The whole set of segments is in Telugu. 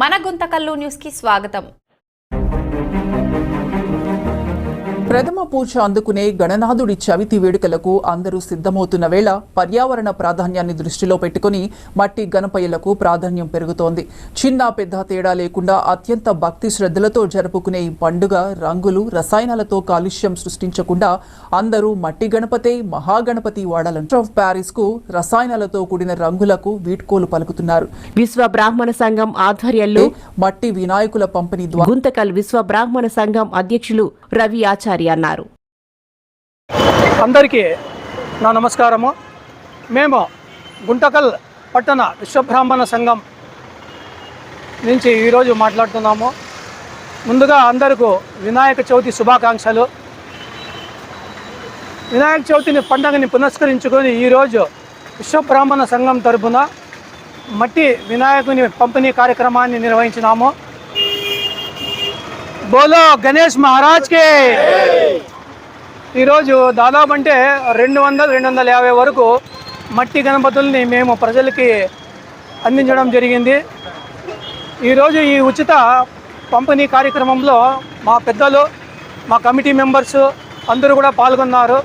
మన గుంతకల్లు న్యూస్ కి స్వాగతం. ప్రథమ పూజ అందుకునే గణనాథుడి చవితి వేడుకలకు అందరూ సిద్ధమవుతున్న వేళ పర్యావరణ ప్రాధాన్యాన్ని దృష్టిలో పెట్టుకుని మట్టి గణపయ్యలకు ప్రాధాన్యం పెరుగుతోంది. చిన్న పెద్ద తేడా లేకుండా అత్యంత భక్తి శ్రద్ధలతో జరుపుకునే ఈ పండుగ రంగులు రసాయనాలతో కాలుష్యం సృష్టించకుండా అందరూ మట్టి గణపతే మహాగణపతి వాడాలంటూ ప్యారిస్ కు రసాయనాలతో కూడిన రంగులకు వీడ్కోలు పలుకుతున్నారు. విశ్వ బ్రాహ్మణ సంఘం ఆధ్వర్యంలో మట్టి వినాయకుల పంపిణీ ద్వారా గుంతకల్ విశ్వ బ్రాహ్మణ సంఘం అధ్యక్షులు రవి ఆచార్య అన్నారు. అందరికీ నా నమస్కారము. మేము గుంతకల్ పట్టణ విశ్వబ్రాహ్మణ సంఘం నుంచి ఈరోజు మాట్లాడుతున్నాము. ముందుగా అందరికీ వినాయక చవితి శుభాకాంక్షలు. వినాయక చవితిని పండుగని పురస్కరించుకొని ఈరోజు విశ్వబ్రాహ్మణ సంఘం తరఫున మట్టి వినాయకుని పంపిణీ కార్యక్రమాన్ని నిర్వహించినాము. బోలో గణేష్ మహారాజ్కి. ఈరోజు దాదాపు అంటే 200-250 వరకు మట్టి గణపతుల్ని మేము ప్రజలకి అందించడం జరిగింది. ఈరోజు ఈ ఉచిత పంపిణీ కార్యక్రమంలో మా పెద్దలు, మా కమిటీ మెంబర్స్ అందరూ కూడా పాల్గొన్నారు.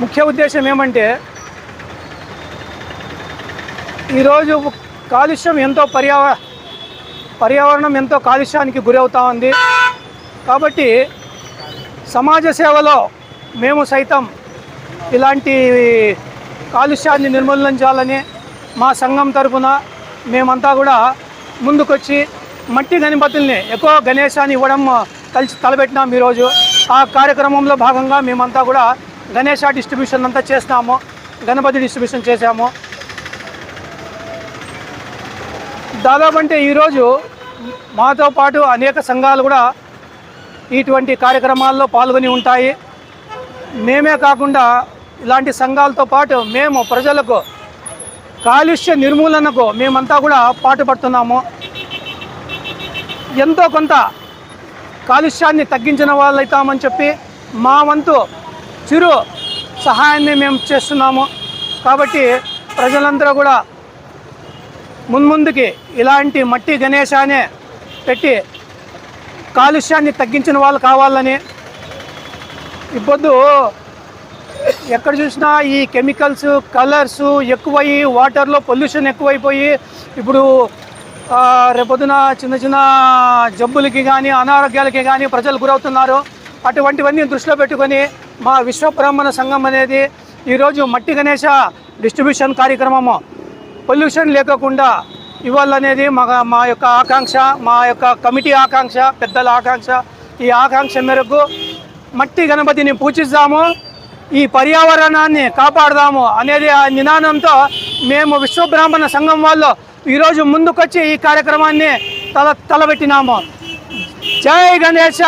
ముఖ్య ఉద్దేశం ఏమంటే ఈరోజు కాలుష్యం ఎంతో పర్యావరణం ఎంతో కాలుష్యానికి గురవుతూ ఉంది. కాబట్టి సమాజ సేవలో మేము సైతం ఇలాంటి కాలుష్యాన్ని నిర్మూలించాలని మా సంఘం తరఫున మేమంతా కూడా ముందుకొచ్చి మట్టి గణపతుల్ని ఎక్కువ గణేశాన్ని ఇవ్వడం తలపెట్టినాం. ఈరోజు ఆ కార్యక్రమంలో భాగంగా మేమంతా కూడా గణేశ డిస్ట్రిబ్యూషన్ అంతా చేస్తాము, గణపతి డిస్ట్రిబ్యూషన్ చేశాము. దాదాపు అంటే ఈరోజు మాతో పాటు అనేక సంఘాలు కూడా ఇటువంటి కార్యక్రమాల్లో పాల్గొని ఉంటాయి. మేమే కాకుండా ఇలాంటి సంఘాలతో పాటు మేము ప్రజలకు కాలుష్య నిర్మూలనకు మేమంతా కూడా పాటుపడుతున్నాము. ఎంతో కొంత కాలుష్యాన్ని తగ్గించిన వాళ్ళైతామని చెప్పి మా వంతు చిరు సహాయాన్ని మేము చేస్తున్నాము. కాబట్టి ప్రజలందరూ కూడా ముందుకి ఇలాంటి మట్టి గణేశాన్ని పెట్టి కాలుష్యాన్ని తగ్గించిన వాళ్ళు కావాలని. ఇప్పుడు ఎక్కడ చూసినా ఈ కెమికల్స్, కలర్స్ ఎక్కువయ్యి వాటర్లో పొల్యూషన్ ఎక్కువైపోయి ఇప్పుడు రేపొద్దున చిన్న జబ్బులకి కానీ అనారోగ్యాలకి కానీ ప్రజలు గురవుతున్నారు. అటువంటివన్నీ దృష్టిలో పెట్టుకొని మా విశ్వబ్రాహ్మణ సంఘం అనేది ఈరోజు మట్టి గణేశ డిస్ట్రిబ్యూషన్ కార్యక్రమము పొల్యూషన్ లేకుండా ఇవ్వాలనేది మా యొక్క ఆకాంక్ష, మా యొక్క కమిటీ ఆకాంక్ష, పెద్దల ఆకాంక్ష. ఈ ఆకాంక్ష మేరకు మట్టి గణపతిని పూజిద్దాము, ఈ పర్యావరణాన్ని కాపాడదాము అనేది ఆ నినాదంతో మేము విశ్వబ్రాహ్మణ సంఘం వాళ్ళు ఈరోజు ముందుకొచ్చి ఈ కార్యక్రమాన్ని తలబెట్టినాము. జై గణేశ,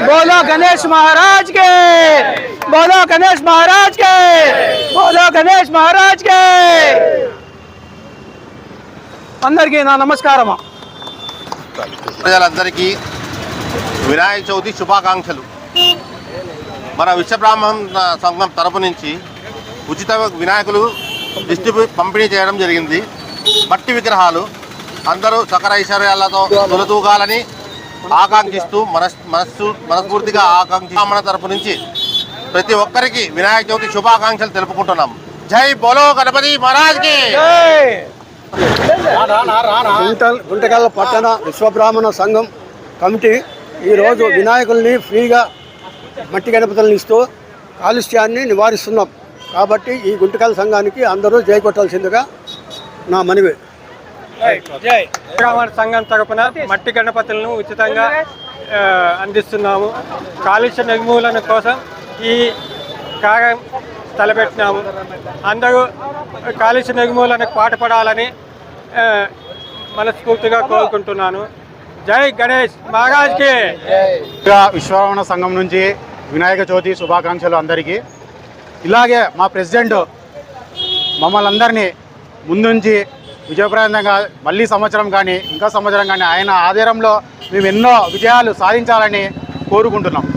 బోలో గణేష్ మహారాజ్ కే, బోలో గణేష్ మహారాజ్ కే, బోలో గణేష్ మహారాజ్ కే. అందరికీ నా నమస్కారము. ప్రజలందరికీ వినాయక చవితి శుభాకాంక్షలు. మన విశ్వబ్రాహ్మణ సంఘం తరపు నుంచి ఉచిత వినాయకులు పంపిణీ చేయడం జరిగింది. మట్టి విగ్రహాలు అందరూ సకల ఐశ్వర్యాలతో తొలతూగాలని ఆకాంక్షిస్తూ మనస్ఫూర్తిగా మన తరపు నుంచి ప్రతి ఒక్కరికి వినాయక చవితి శుభాకాంక్షలు తెలుపుకుంటున్నాం. జై బోలో గణపతి మహారాజ్కి. గుంతకల్ పట్టణ విశ్వబ్రాహ్మణ సంఘం కమిటీ ఈరోజు వినాయకుల్ని ఫ్రీగా మట్టి గణపతులను ఇస్తూ కాలుష్యాన్ని నివారిస్తున్నాం. కాబట్టి ఈ గుంతకల్ సంఘానికి అందరూ జై కొట్టాల్సిందిగా నా మనవి. బ్రాహ్మణ సంఘం తరపున మట్టి గణపతులను ఉచితంగా అందిస్తున్నాము. కాలుష్య నిర్మూలన కోసం ఈ కార్యం తలపెట్టినాము. అందరూ కాలుష్య నిర్మూలనకు పాటుపడాలని మనస్ఫూర్తిగా కోరుకుంటున్నాను. జై గణేష్ మహారాజ్కి. విశ్వబ్రాహ్మణ సంఘం నుంచి వినాయక చవితి శుభాకాంక్షలు అందరికీ. ఇలాగే మా ప్రెసిడెంట్ మమ్మల్ని అందరినీ ముందుంచి విజయప్రదంగా మళ్ళీ సంవత్సరం కానీ ఇంకా సంవత్సరం కానీ ఆయన ఆధ్వర్యంలో మేము ఎన్నో విజయాలు సాధించాలని కోరుకుంటున్నాం.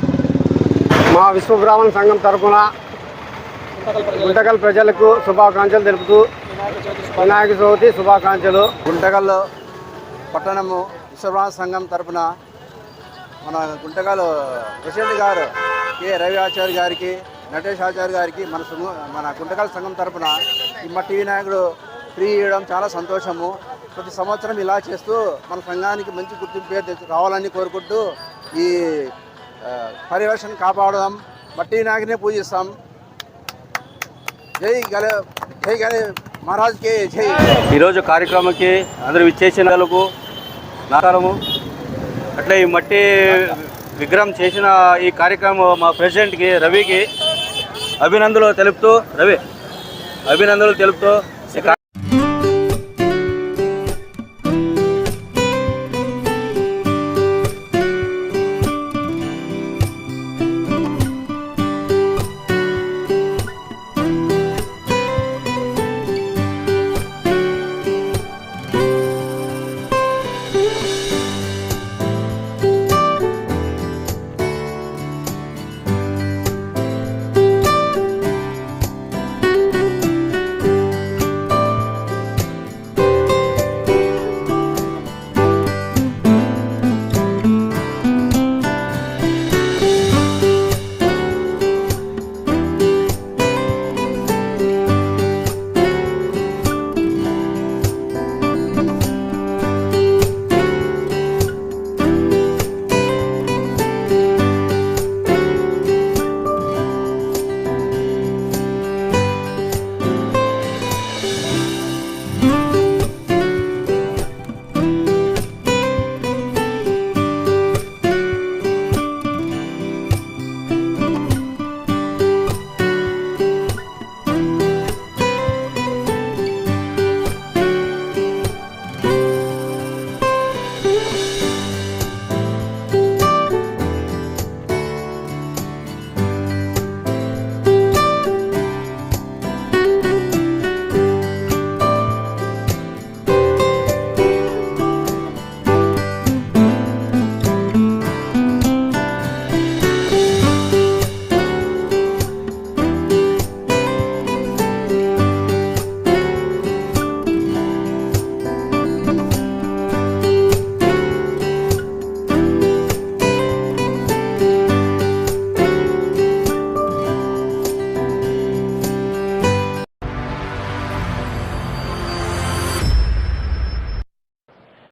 మా విశ్వబ్రాహ్మణ సంఘం తరఫున గుంతకల్ ప్రజలకు శుభాకాంక్షలు తెలుపుతూ వినాయక చవితి శుభాకాంక్షలు. గుంటకల్ పట్టణము విశ్వబ్రహ్మ సంఘం తరపున మన గుంటకల్ ప్రెసిడెంట్ గారు కె రవి ఆచార్య గారికి, నటేష్ ఆచార్య గారికి మన గుంటకల్ సంఘం తరపున ఈ మట్టి వినాయకుడు ఫ్రీ ఇవ్వడం చాలా సంతోషము. ప్రతి సంవత్సరం ఇలా చేస్తూ మన సంఘానికి మంచి గుర్తింపు పేరు కావాలని కోరుకుంటూ ఈ పరిరక్షణ కాపాడదాం. మట్టి వినాయకుడిని పూజిస్తాం. జై గణే మహారాజ్కి జై. ఈరోజు కార్యక్రమంకి అందరూ విచ్చేసిన వాళ్ళకు నమస్కారము. అట్లా ఈ మట్టి విగ్రహం చేసిన ఈ కార్యక్రమం మా ప్రెసిడెంట్కి రవికి అభినందనలు తెలుపుతూ